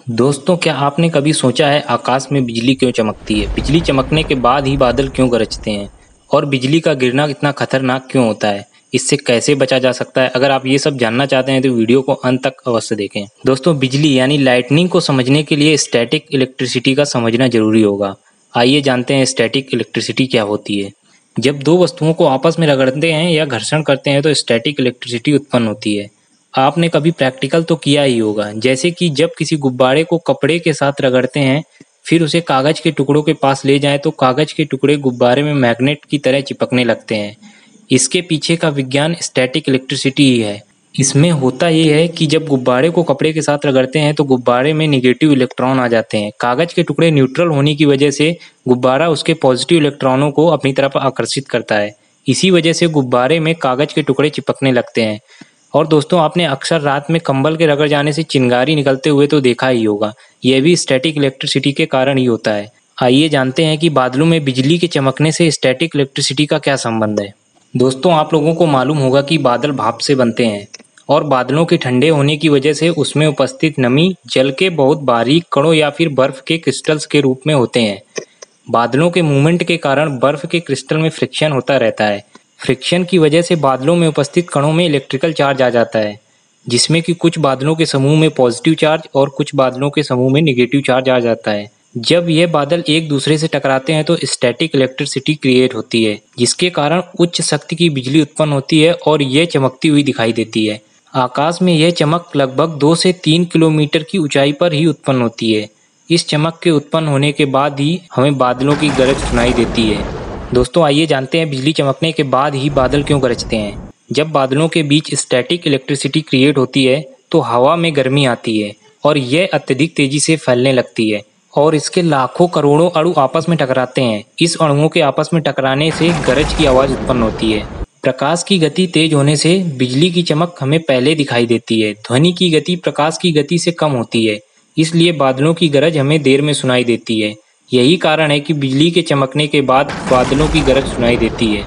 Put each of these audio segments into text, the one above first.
दोस्तों, क्या आपने कभी सोचा है आकाश में बिजली क्यों चमकती है? बिजली चमकने के बाद ही बादल क्यों गरजते हैं? और बिजली का गिरना इतना खतरनाक क्यों होता है? इससे कैसे बचा जा सकता है? अगर आप ये सब जानना चाहते हैं तो वीडियो को अंत तक अवश्य देखें। दोस्तों, बिजली यानी लाइटनिंग को समझने के लिए स्टैटिक इलेक्ट्रिसिटी का समझना जरूरी होगा। आइए जानते हैं स्टैटिक इलेक्ट्रिसिटी क्या होती है। जब दो वस्तुओं को आपस में रगड़ते हैं या घर्षण करते हैं तो स्टैटिक इलेक्ट्रिसिटी उत्पन्न होती है। आपने कभी प्रैक्टिकल तो किया ही होगा, जैसे कि जब किसी गुब्बारे को कपड़े के साथ रगड़ते हैं, फिर उसे कागज के टुकड़ों के पास ले जाएं तो कागज के टुकड़े गुब्बारे में मैग्नेट की तरह चिपकने लगते हैं। इसके पीछे का विज्ञान स्टैटिक इलेक्ट्रिसिटी ही है। इसमें होता ये है कि जब गुब्बारे को कपड़े के साथ रगड़ते हैं तो गुब्बारे में निगेटिव इलेक्ट्रॉन आ जाते हैं। कागज के टुकड़े न्यूट्रल होने की वजह से गुब्बारा उसके पॉजिटिव इलेक्ट्रॉनों को अपनी तरफ आकर्षित करता है। इसी वजह से गुब्बारे में कागज के टुकड़े चिपकने लगते हैं। और दोस्तों, आपने अक्सर रात में कंबल के रगड़ जाने से चिंगारी निकलते हुए तो देखा ही होगा। यह भी स्टैटिक इलेक्ट्रिसिटी के कारण ही होता है। आइए जानते हैं कि बादलों में बिजली के चमकने से स्टैटिक इलेक्ट्रिसिटी का क्या संबंध है। दोस्तों, आप लोगों को मालूम होगा कि बादल भाप से बनते हैं और बादलों के ठंडे होने की वजह से उसमें उपस्थित नमी जल के बहुत बारीक कणों या फिर बर्फ के क्रिस्टल्स के रूप में होते हैं। बादलों के मूवमेंट के कारण बर्फ के क्रिस्टल में फ्रिक्शन होता रहता है। फ्रिक्शन की वजह से बादलों में उपस्थित कणों में इलेक्ट्रिकल चार्ज आ जाता है, जिसमें कि कुछ बादलों के समूह में पॉजिटिव चार्ज और कुछ बादलों के समूह में नेगेटिव चार्ज आ जाता है। जब यह बादल एक दूसरे से टकराते हैं तो स्टैटिक इलेक्ट्रिसिटी क्रिएट होती है, जिसके कारण उच्च शक्ति की बिजली उत्पन्न होती है और यह चमकती हुई दिखाई देती है। आकाश में यह चमक लगभग 2 से 3 किलोमीटर की ऊंचाई पर ही उत्पन्न होती है। इस चमक के उत्पन्न होने के बाद ही हमें बादलों की गरज सुनाई देती है। दोस्तों, आइए जानते हैं बिजली चमकने के बाद ही बादल क्यों गरजते हैं। जब बादलों के बीच स्टैटिक इलेक्ट्रिसिटी क्रिएट होती है तो हवा में गर्मी आती है और यह अत्यधिक तेजी से फैलने लगती है और इसके लाखों करोड़ों अणु आपस में टकराते हैं। इस अणुओं के आपस में टकराने से गरज की आवाज उत्पन्न होती है। प्रकाश की गति तेज होने से बिजली की चमक हमें पहले दिखाई देती है। ध्वनि की गति प्रकाश की गति से कम होती है, इसलिए बादलों की गरज हमें देर में सुनाई देती है। यही कारण है कि बिजली के चमकने के बाद बादलों की गरज सुनाई देती है।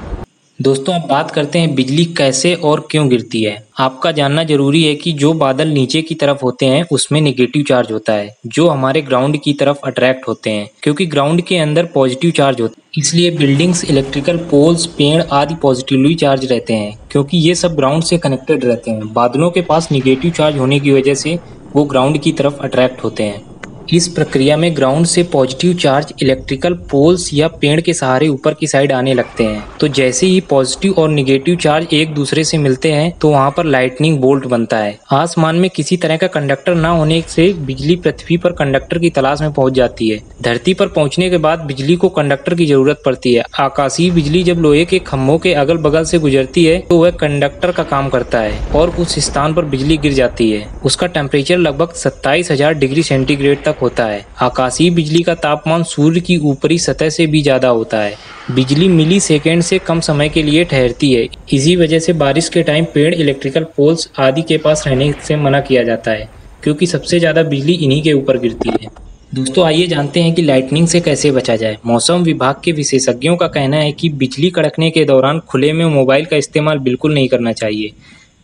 दोस्तों, अब बात करते हैं बिजली कैसे और क्यों गिरती है। आपका जानना जरूरी है कि जो बादल नीचे की तरफ होते हैं उसमें नेगेटिव चार्ज होता है, जो हमारे ग्राउंड की तरफ अट्रैक्ट होते हैं, क्योंकि ग्राउंड के अंदर पॉजिटिव चार्ज होता है। इसलिए बिल्डिंग्स, इलेक्ट्रिकल पोल्स, पेड़ आदि पॉजिटिवली चार्ज रहते हैं, क्योंकि ये सब ग्राउंड से कनेक्टेड रहते हैं। बादलों के पास नेगेटिव चार्ज होने की वजह से वो ग्राउंड की तरफ अट्रैक्ट होते हैं। इस प्रक्रिया में ग्राउंड से पॉजिटिव चार्ज इलेक्ट्रिकल पोल्स या पेड़ के सहारे ऊपर की साइड आने लगते हैं। तो जैसे ही पॉजिटिव और नेगेटिव चार्ज एक दूसरे से मिलते हैं तो वहां पर लाइटनिंग बोल्ट बनता है। आसमान में किसी तरह का कंडक्टर न होने से बिजली पृथ्वी पर कंडक्टर की तलाश में पहुंच जाती है। धरती पर पहुंचने के बाद बिजली को कंडक्टर की जरूरत पड़ती है। आकाशीय बिजली जब लोहे के खंभों के अगल बगल से गुजरती है तो वह कंडक्टर का काम करता है और उस स्थान पर बिजली गिर जाती है। उसका टेम्परेचर लगभग 27,000 डिग्री सेंटीग्रेड तक होता है। आकाशीय बिजली का तापमान सूर्य की ऊपरी सतह से भी ज्यादा होता है। बिजली मिली सेकेंड से कम समय के लिए ठहरती है। इसी वजह से बारिश के टाइम पेड़, इलेक्ट्रिकल पोल्स आदि के पास रहने से मना किया जाता है, क्योंकि सबसे ज्यादा बिजली इन्हीं के ऊपर गिरती है। दोस्तों, आइए जानते हैं कि लाइटनिंग से कैसे बचा जाए। मौसम विभाग के विशेषज्ञों का कहना है कि बिजली कड़कने के दौरान खुले में मोबाइल का इस्तेमाल बिल्कुल नहीं करना चाहिए।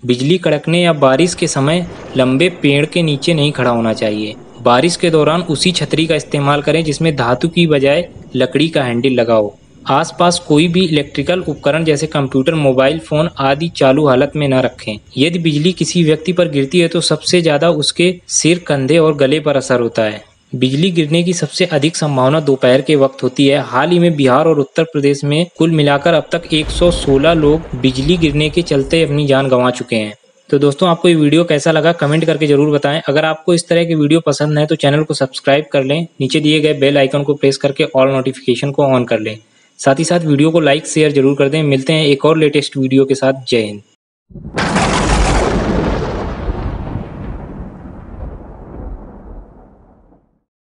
बिजली कड़कने या बारिश के समय लंबे पेड़ के नीचे नहीं खड़ा होना चाहिए। बारिश के दौरान उसी छतरी का इस्तेमाल करें जिसमें धातु की बजाय लकड़ी का हैंडल लगा हो। आसपास कोई भी इलेक्ट्रिकल उपकरण जैसे कंप्यूटर, मोबाइल फोन आदि चालू हालत में न रखें। यदि बिजली किसी व्यक्ति पर गिरती है तो सबसे ज्यादा उसके सिर, कंधे और गले पर असर होता है। बिजली गिरने की सबसे अधिक संभावना दोपहर के वक्त होती है। हाल ही में बिहार और उत्तर प्रदेश में कुल मिलाकर अब तक 116 लोग बिजली गिरने के चलते अपनी जान गंवा चुके हैं। तो दोस्तों, आपको ये वीडियो कैसा लगा कमेंट करके जरूर बताएं। अगर आपको इस तरह के वीडियो पसंद है तो चैनल को सब्सक्राइब कर लें। नीचे दिए गए बेल आइकन को प्रेस करके ऑल नोटिफिकेशन को ऑन कर लें। साथ ही साथ वीडियो को लाइक शेयर जरूर कर दें। मिलते हैं एक और लेटेस्ट वीडियो के साथ। जय हिंद।